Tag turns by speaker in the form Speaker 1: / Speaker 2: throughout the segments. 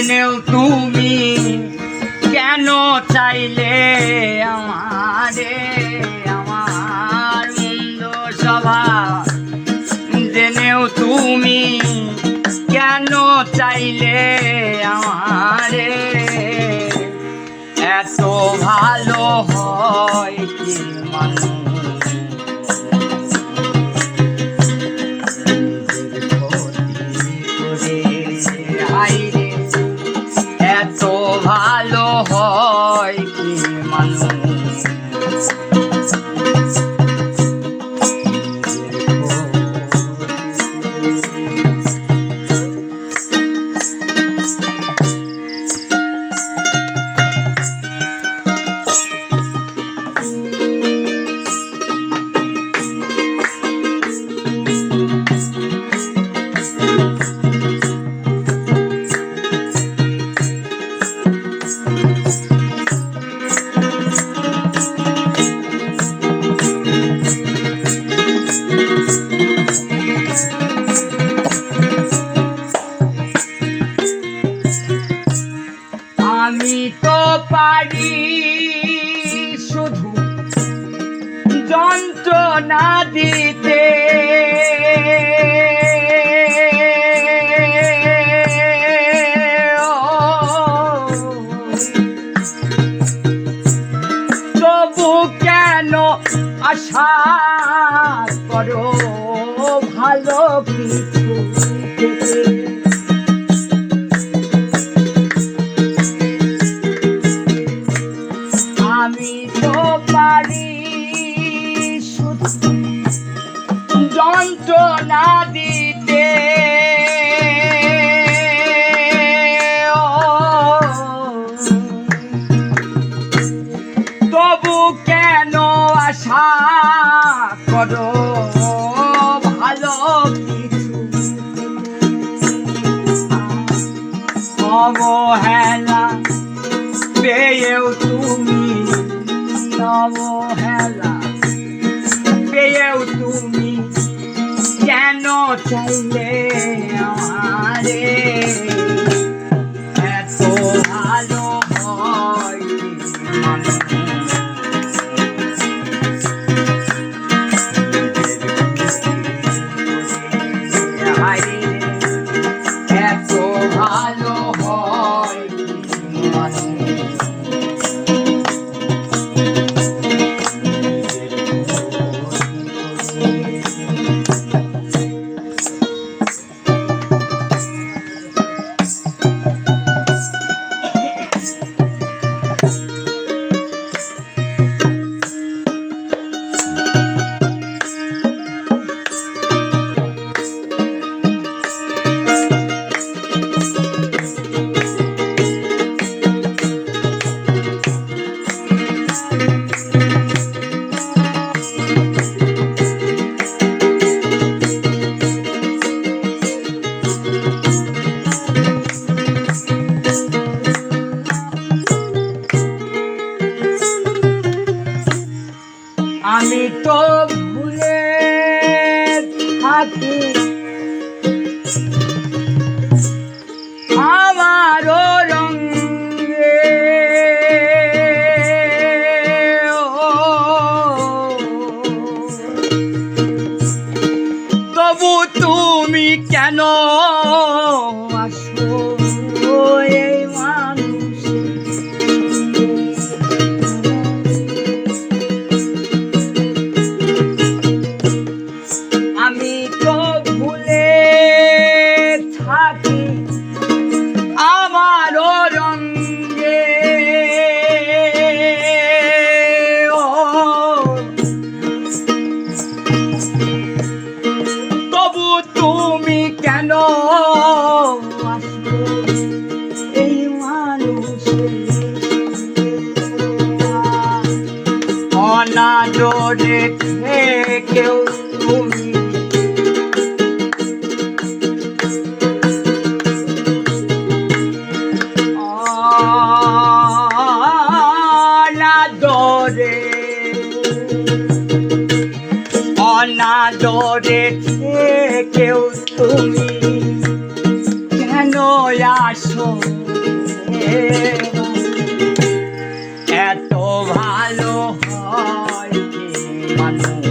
Speaker 1: জেনেও তুমি কেন চাইলে আমারে, আমার মন্দ স্বভাব জেনেও তুমি কেন চাইলে আমারে, এত ভালো হয় কি মানুষ এত ভালো হয় কি মানুষ আমি তো পারি শুধু যন্ত্রণা দিতে, তবু কেন আশা করো ভালো কিছু পেতে। আমি তো পারি শুধু যন্ত্রণা দিতে, তবু কেন আশা করো ভালো কিছু। অবহেলা পেয়েও তুমি, অবহেলা পেয়েও তুমি কেন চাইলে আমারে, এত ভালো হয় মানুষ এত ভালো হয় মানুষ। আমি তো ভুলে থাকি আমারও রঙে, তবু তুমি কেন আসো এই মানুষ। আমি তো ভুলে থাকি আমারও রঙে, তবু তুমি কেন আসো এই মানুষের অনাদরে থেকেও তুমি অনাদরে থেকেও তুমি কেন আসো এত ভালো হয় কি মানুষ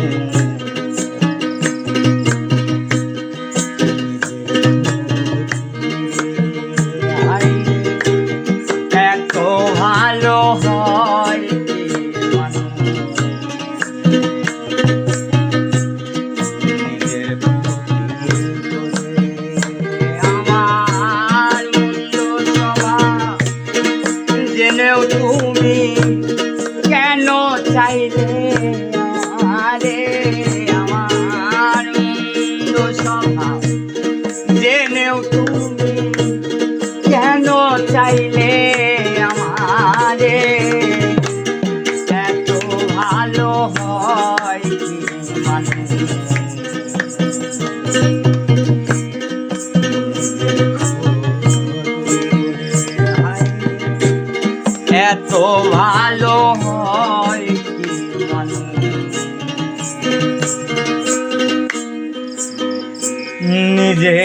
Speaker 1: এত ভালো হয় কি মানুষ নিজের আমার মন্দ স্বভাব জেনেও তুমি কেন চাইলে আরে আমার মন্দ স্বভাব জেনেও তুমি কেন চাইলে আমারে এত ভালো হয় কি মানুষ এত ভালো হয় কি মানুষ নিজে